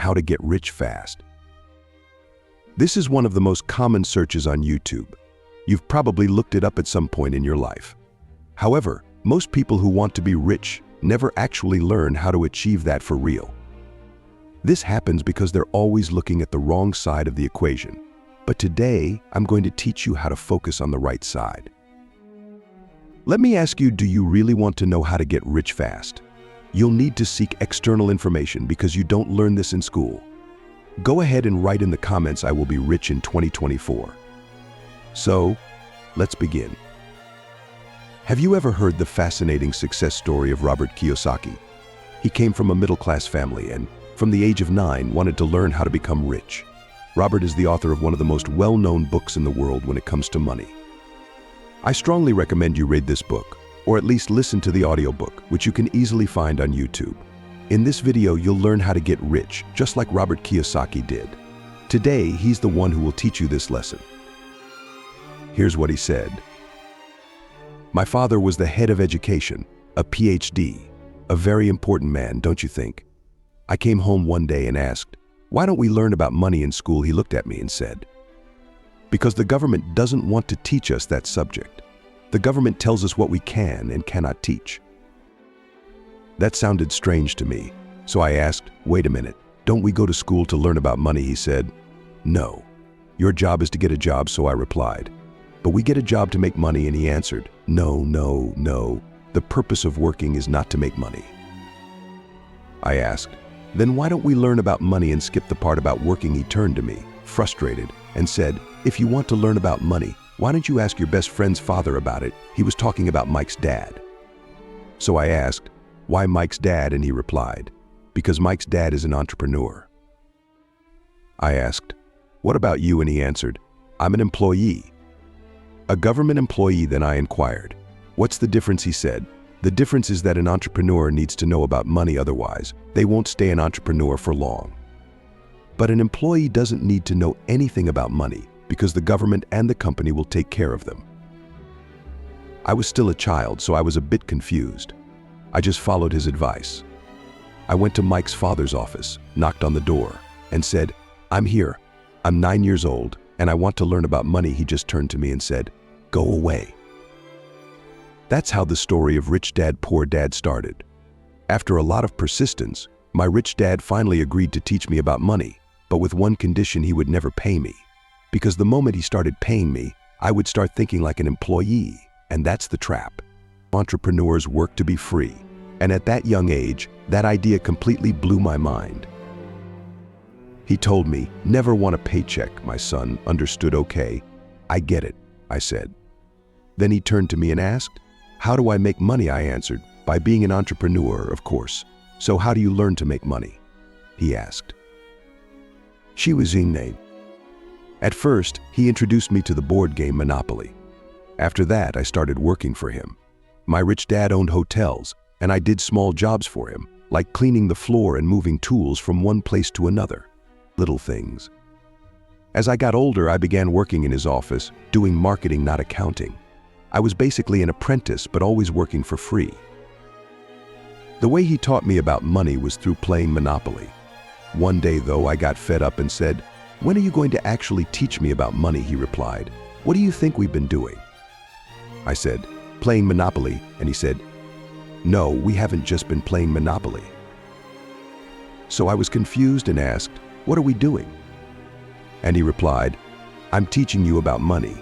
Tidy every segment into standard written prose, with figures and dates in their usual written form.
how to get rich fast. This is one of the most common searches on YouTube. You've probably looked it up at some point in your life. However, most people who want to be rich never actually learn how to achieve that for real. This happens because they're always looking at the wrong side of the equation. But today, I'm going to teach you how to focus on the right side. Let me ask you, do you really want to know how to get rich fast? You'll need to seek external information because you don't learn this in school. Go ahead and write in the comments, "I will be rich in 2024." So, let's begin. Have you ever heard the fascinating success story of Robert Kiyosaki? He came from a middle-class family and, from the age of 9, wanted to learn how to become rich. Robert is the author of one of the most well-known books in the world when it comes to money. I strongly recommend you read this book, or at least listen to the audiobook, which you can easily find on YouTube. In this video, you'll learn how to get rich, just like Robert Kiyosaki did. Today, he's the one who will teach you this lesson. Here's what he said. "My father was the head of education, a PhD, a very important man, don't you think? I came home one day and asked, 'Why don't we learn about money in school?' He looked at me and said, 'Because the government doesn't want to teach us that subject. The government tells us what we can and cannot teach.' That sounded strange to me, so I asked, 'Wait a minute, don't we go to school to learn about money?' He said, 'No, your job is to get a job,' so I replied, 'But we get a job to make money,' and he answered, 'No, the purpose of working is not to make money.' I asked, 'Then why don't we learn about money and skip the part about working?' He turned to me, frustrated, and said, 'If you want to learn about money, why don't you ask your best friend's father about it?' He was talking about Mike's dad. So I asked, 'Why Mike's dad?' and he replied, 'Because Mike's dad is an entrepreneur.' I asked, 'What about you?' and he answered, 'I'm an employee.' 'A government employee?' Then I inquired, 'What's the difference?' He said, 'The difference is that an entrepreneur needs to know about money, otherwise they won't stay an entrepreneur for long. But an employee doesn't need to know anything about money because the government and the company will take care of them.' I was still a child, so I was a bit confused. I just followed his advice. I went to Mike's father's office, knocked on the door, and said, 'I'm here. I'm 9 years old, and I want to learn about money.' He just turned to me and said, 'Go away.' That's how the story of Rich Dad, Poor Dad started. After a lot of persistence, my rich dad finally agreed to teach me about money, but with one condition: he would never pay me. Because the moment he started paying me, I would start thinking like an employee, and that's the trap. Entrepreneurs work to be free, and at that young age, that idea completely blew my mind. He told me, 'Never want a paycheck, my son.' Understood. Okay, I get it," I said. Then he turned to me and asked, "How do I make money?" I answered, "By being an entrepreneur, of course. So how do you learn to make money?" he asked. She was Ingne. At first, he introduced me to the board game Monopoly. After that, I started working for him. My rich dad owned hotels, and I did small jobs for him, like cleaning the floor and moving tools from one place to another. Little things. As I got older, I began working in his office, doing marketing, not accounting. I was basically an apprentice, but always working for free. The way he taught me about money was through playing Monopoly. One day, though, I got fed up and said, "When are you going to actually teach me about money?" He replied, "What do you think we've been doing?" I said, "Playing Monopoly," and he said, "No, we haven't just been playing Monopoly." So I was confused and asked, "What are we doing?" And he replied, "I'm teaching you about money.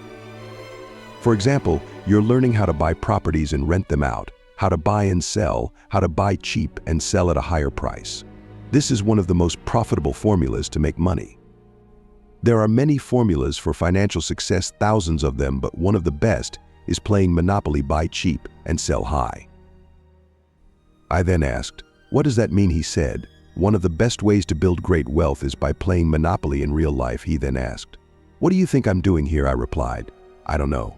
For example, you're learning how to buy properties and rent them out, how to buy and sell, how to buy cheap and sell at a higher price. This is one of the most profitable formulas to make money. There are many formulas for financial success, thousands of them, but one of the best is playing Monopoly, buy cheap and sell high." I then asked, "What does that mean?" He said, "One of the best ways to build great wealth is by playing Monopoly in real life." He then asked, "What do you think I'm doing here?" I replied, "I don't know."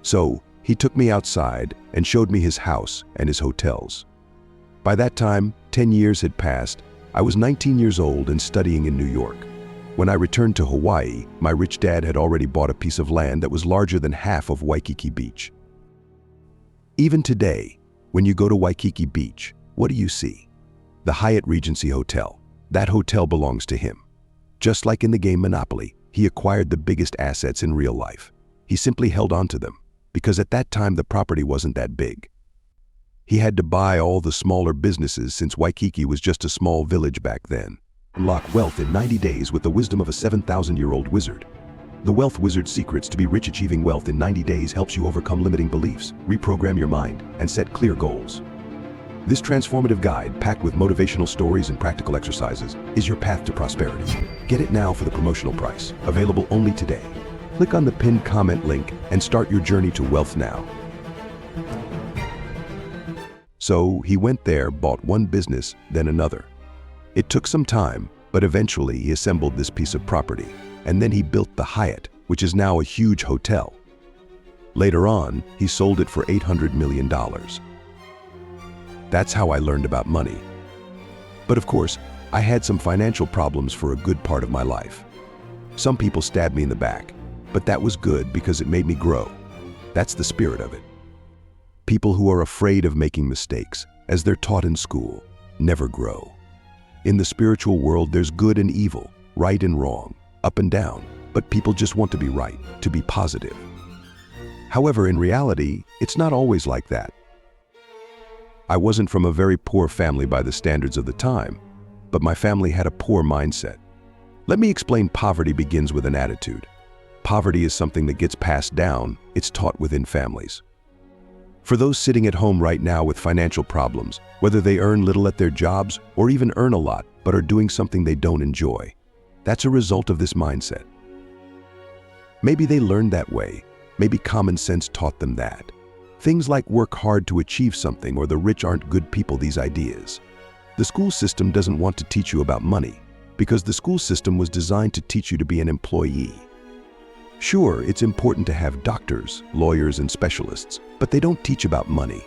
So he took me outside and showed me his house and his hotels. By that time, 10 years had passed. I was 19 years old and studying in New York. When I returned to Hawaii, my rich dad had already bought a piece of land that was larger than half of Waikiki Beach. Even today, when you go to Waikiki Beach, what do you see? The Hyatt Regency Hotel. That hotel belongs to him. Just like in the game Monopoly, he acquired the biggest assets in real life. He simply held on to them, because at that time the property wasn't that big. He had to buy all the smaller businesses since Waikiki was just a small village back then. Unlock wealth in 90 days with the wisdom of a 7,000-year-old wizard. The Wealth Wizard's secrets to be rich. Achieving wealth in 90 days helps you overcome limiting beliefs, reprogram your mind, and set clear goals. This transformative guide, packed with motivational stories and practical exercises, is your path to prosperity. Get it now for the promotional price, available only today. Click on the pinned comment link and start your journey to wealth now. So he went there, bought one business, then another. It took some time, but eventually he assembled this piece of property, and then he built the Hyatt, which is now a huge hotel. Later on, he sold it for $800 million. That's how I learned about money. But of course, I had some financial problems for a good part of my life. Some people stabbed me in the back, but that was good because it made me grow. That's the spirit of it. People who are afraid of making mistakes, as they're taught in school, never grow. In the spiritual world, there's good and evil, right and wrong, up and down, but people just want to be right, to be positive. However, in reality, it's not always like that. I wasn't from a very poor family by the standards of the time, but my family had a poor mindset. Let me explain. Poverty begins with an attitude. Poverty is something that gets passed down. It's taught within families. For those sitting at home right now with financial problems, whether they earn little at their jobs or even earn a lot but are doing something they don't enjoy, that's a result of this mindset. Maybe they learned that way. Maybe common sense taught them that. Things like work hard to achieve something or the rich aren't good people, these ideas. The school system doesn't want to teach you about money because the school system was designed to teach you to be an employee. Sure, it's important to have doctors, lawyers, and specialists, but they don't teach about money.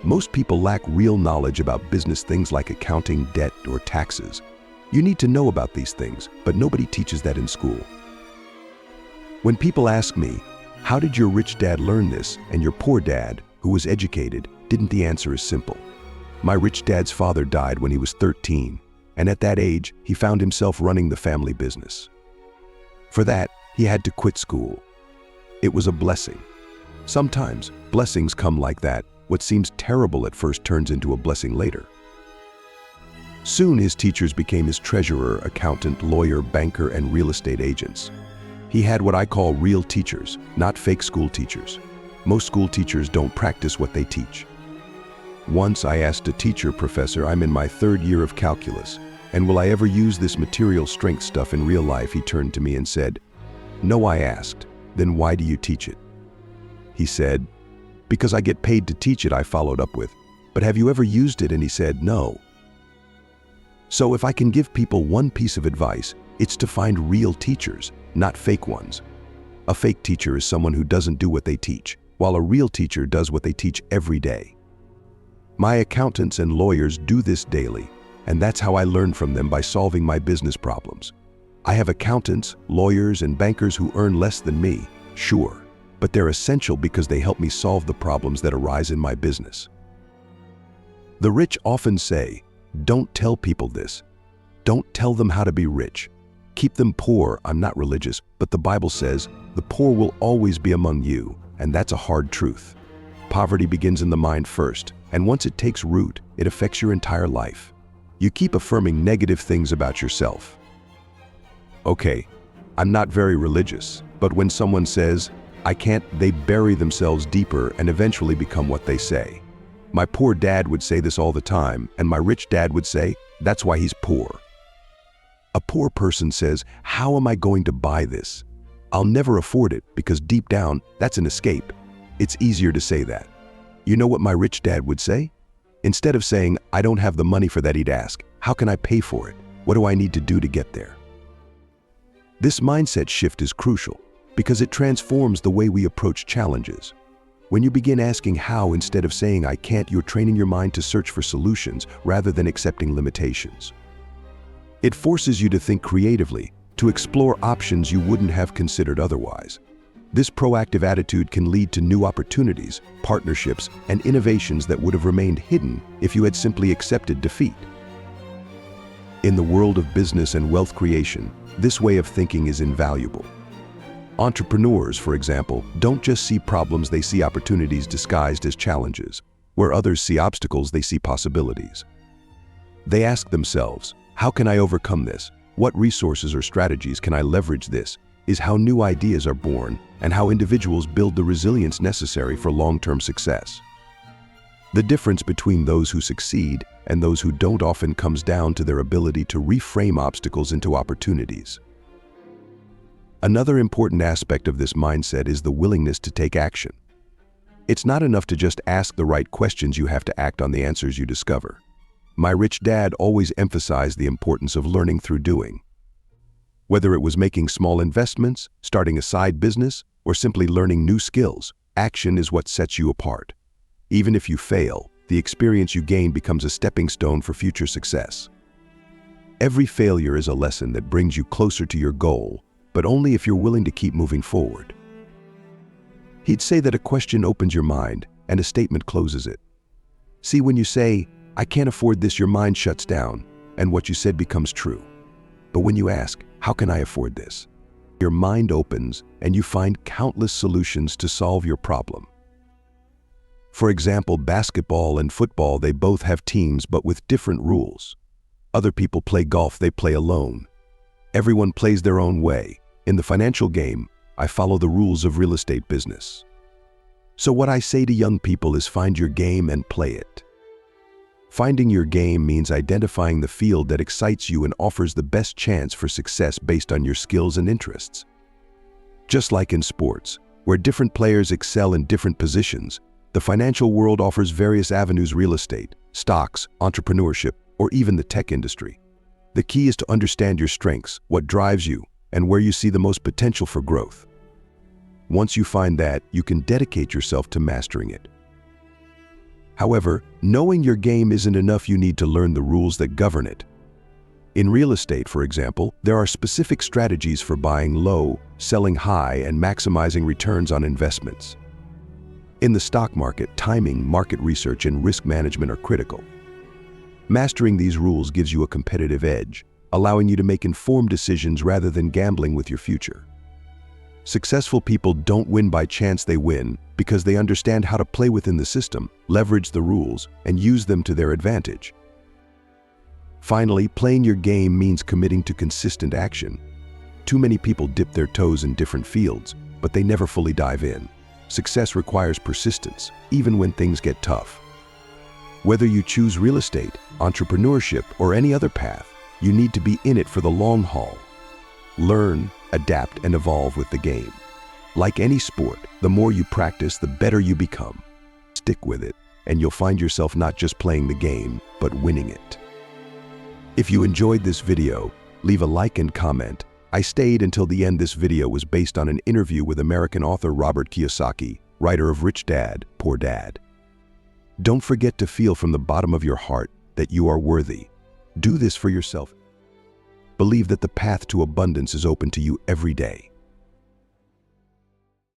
Most people lack real knowledge about business things like accounting, debt, or taxes. You need to know about these things, but nobody teaches that in school. When people ask me, how did your rich dad learn this and your poor dad, who was educated, didn't, the answer is simple. My rich dad's father died when he was 13, and at that age, he found himself running the family business. For that, he had to quit school. It was a blessing. Sometimes, blessings come like that. What seems terrible at first turns into a blessing later. Soon, his teachers became his treasurer, accountant, lawyer, banker, and real estate agents. He had what I call real teachers, not fake school teachers. Most school teachers don't practice what they teach. Once I asked a teacher, "Professor, I'm in my 3rd year of calculus, and will I ever use this material strength stuff in real life?" He turned to me and said, "No," I asked. "Then why do you teach it?" He said, "Because I get paid to teach it," I followed up with, "But have you ever used it?" And he said, "No." So if I can give people one piece of advice, it's to find real teachers, not fake ones. A fake teacher is someone who doesn't do what they teach, while a real teacher does what they teach every day. My accountants and lawyers do this daily, and that's how I learn from them, by solving my business problems. I have accountants, lawyers, and bankers who earn less than me, sure, but they're essential because they help me solve the problems that arise in my business. The rich often say, "Don't tell people this. Don't tell them how to be rich. Keep them poor." I'm not religious, but the Bible says, "The poor will always be among you," and that's a hard truth. Poverty begins in the mind first, and once it takes root, it affects your entire life. You keep affirming negative things about yourself. Okay, I'm not very religious, but when someone says, "I can't," they bury themselves deeper and eventually become what they say. My poor dad would say this all the time, and my rich dad would say, "That's why he's poor." A poor person says, "How am I going to buy this? I'll never afford it," because deep down, that's an escape. It's easier to say that. You know what my rich dad would say? Instead of saying, "I don't have the money for that," he'd ask, "How can I pay for it? What do I need to do to get there?" This mindset shift is crucial because it transforms the way we approach challenges. When you begin asking how instead of saying, "I can't," you're training your mind to search for solutions rather than accepting limitations. It forces you to think creatively, to explore options you wouldn't have considered otherwise. This proactive attitude can lead to new opportunities, partnerships, and innovations that would have remained hidden if you had simply accepted defeat. In the world of business and wealth creation, this way of thinking is invaluable. Entrepreneurs, for example, don't just see problems, they see opportunities disguised as challenges. Where others see obstacles, they see possibilities. They ask themselves, how can I overcome this? What resources or strategies can I leverage? This is how new ideas are born and how individuals build the resilience necessary for long-term success. The difference between those who succeed and those who don't often comes down to their ability to reframe obstacles into opportunities. Another important aspect of this mindset is the willingness to take action. It's not enough to just ask the right questions, you have to act on the answers you discover. My rich dad always emphasized the importance of learning through doing. Whether it was making small investments, starting a side business, or simply learning new skills, action is what sets you apart. Even if you fail, the experience you gain becomes a stepping stone for future success. Every failure is a lesson that brings you closer to your goal, but only if you're willing to keep moving forward. He'd say that a question opens your mind and a statement closes it. See, when you say, I can't afford this, your mind shuts down and what you said becomes true. But when you ask, how can I afford this? Your mind opens and you find countless solutions to solve your problem. For example, basketball and football, they both have teams but with different rules. Other people play golf, they play alone. Everyone plays their own way. In the financial game, I follow the rules of real estate business. So what I say to young people is find your game and play it. Finding your game means identifying the field that excites you and offers the best chance for success based on your skills and interests. Just like in sports, where different players excel in different positions, the financial world offers various avenues: real estate, stocks, entrepreneurship, or even the tech industry. The key is to understand your strengths, what drives you, and where you see the most potential for growth. Once you find that, you can dedicate yourself to mastering it. However, knowing your game isn't enough, you need to learn the rules that govern it. In real estate, for example, there are specific strategies for buying low, selling high, and maximizing returns on investments. In the stock market, timing, market research, and risk management are critical. Mastering these rules gives you a competitive edge, allowing you to make informed decisions rather than gambling with your future. Successful people don't win by chance, they win because they understand how to play within the system, leverage the rules, and use them to their advantage. Finally, playing your game means committing to consistent action. Too many people dip their toes in different fields, but they never fully dive in. Success requires persistence, even when things get tough. Whether you choose real estate, entrepreneurship, or any other path, you need to be in it for the long haul. Learn, adapt, and evolve with the game. Like any sport, the more you practice, the better you become. Stick with it, and you'll find yourself not just playing the game, but winning it. If you enjoyed this video, leave a like and comment. I stayed until the end. This video was based on an interview with American author Robert Kiyosaki, writer of Rich Dad, Poor Dad. Don't forget to feel from the bottom of your heart that you are worthy. Do this for yourself. Believe that the path to abundance is open to you every day.